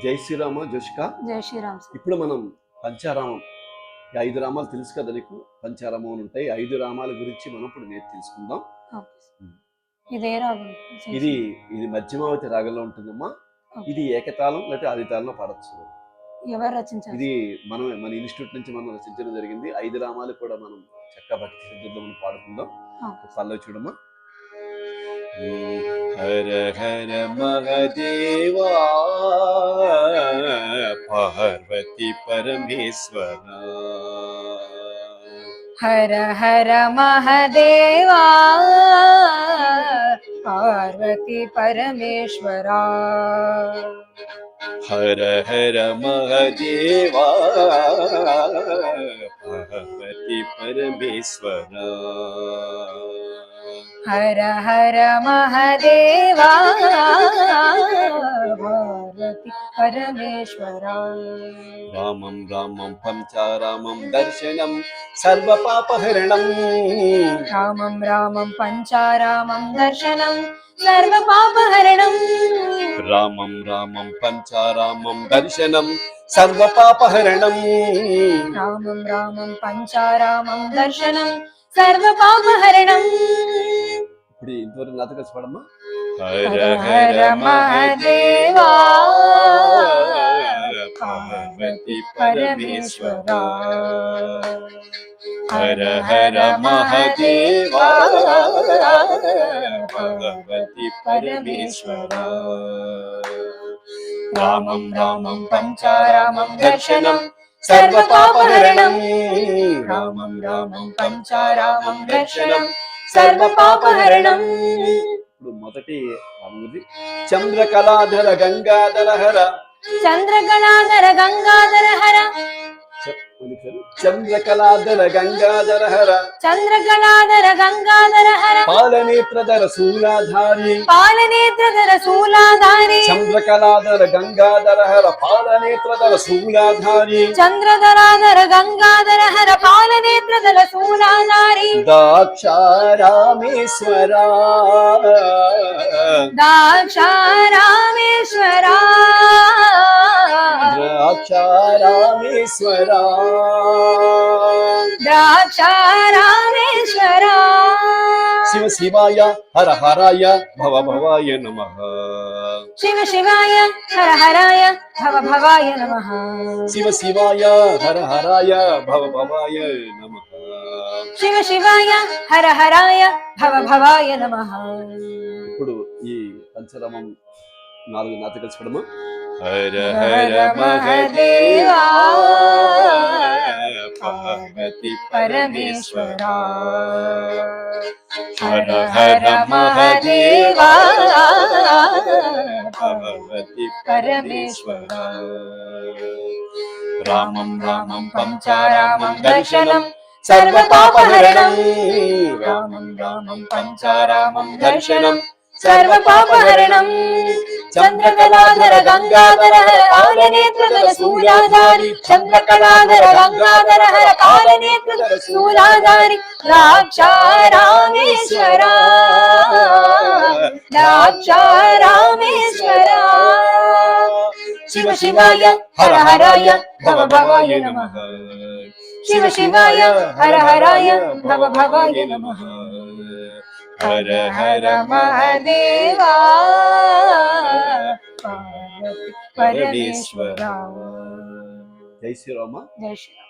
జై శ్రీరామ జోషిక. జై శ్రీరామ్ సార్. ఇప్పుడు మనం పంచారామం, ఈ 5 రామాలు తెలుసు కదా నీకు? పంచారామం అని ఉంటాయి. 5 రామాల గురించి మనం ఇప్పుడు తెలుసుకుందాం. ఇదే రాగం? ఇది మధ్యమావతి రాగంలో ఉంటుందమ్మా. ఇది ఏకతాళం లేకపోతే ఆది తాళంలో పాడచ్చు. ఎవరు రచించారు? ఇది మన ఇన్స్టిట్యూట్ నుంచి మనం రచించడం జరిగింది. 5 రామాలు కూడా మనం చక్కగా భక్తి శ్రద్ధలతో మనం పాడుకుందాం. పల్లవి చూడమ్మా. హర హర మహదేవా పార్వతి పరమేశ్వర. హర హర మహదేవా పార్వతి పరమేశ్వర. హర హర మహదేవా పార్వతి పరమేశ్వర. హర హర మహదేవా పార్వతి పరమేశ్వర. రామం రామం పంచారామం దర్శనం సర్వపాపహరణం. రామం రామం పంచారామం దర్శనం సర్వపాపహరణం. రామం రామం పంచారామం దర్శనం సర్వపాపహరణం. రామం రామం పంచారామం దర్శనం సర్వపాపహరణం. ఇప్పుడు ఇంతవరకు నాతో కలిసి పాడమ్మా. హర హర మహదేవా పార్వతి పరమేశ్వర. హర హర మహదేవా పార్వతి పరమేశ్వర. రామం రామం పంచారామం దర్శనం సర్వపాపహరణం. రామం రామం పంచారామం దర్శనం సర్వపాపహరణం. ఇప్పుడు మొదటి చంద్రకళాధర గంగాధర హర. చంద్రకళాధర గంగాధర హర. చంద్రకళాధర గంగాధర హర. చంద్రకళాధర గంగాధర హర. పాలనేత్రధర శూలాధారి. పాలనేత్రధర శూలాధారి. చంద్రకళాధర గంగాధర హర పాలనేత్రధర శూలాధారి. చంద్రధరాధర గంగాధర హర పాలనేత్రధర శూలాధారి. దాక్షారామేశ్వర. దాక్షారామేశ్వర. ద్రాక్షారామేశ్వర. ద్రాక్షారామేశ్వర. శివ శివాయ హర హరాయ భవ భవాయ నమః. శివ శివాయ హర హరాయ భవ భవాయ నమః. శివ శివాయ హర హరాయ భవ భవాయ నమః. శివ శివాయ హర హరాయ భవ భవాయ నమః. ఇప్పుడు ఈ పంచరామం 4 నాతో కలిసి పడమా. హర హర మహదేవా పార్వతి పరమేశ్వర. హర హర మహదేవా పార్వతి పరమేశ్వర. రామం రామం పంచారామం దర్శనం సర్వపాపహరణం. రామం రామం పంచారామం దర్శనం సర్వపాపహరణం. చంద్రకళాధర గంగాధర హర పాలనేత్రధర శూలాధారి. చంద్రకళాధర గంగాధర హర పాలనేత్రధర శూలాధారి. ద్రాక్షారామేశ్వర. ద్రాక్షారామేశ్వర. శివ శివాయ హర హరాయ భవ భవాయ నమః. శివ శివాయ హర హరాయ భవ భవాయ నమః. హర హర మహదేవా పార్వతి పరమేశ్వర. జై శ్రీరామ. జై శ్రీరామ్.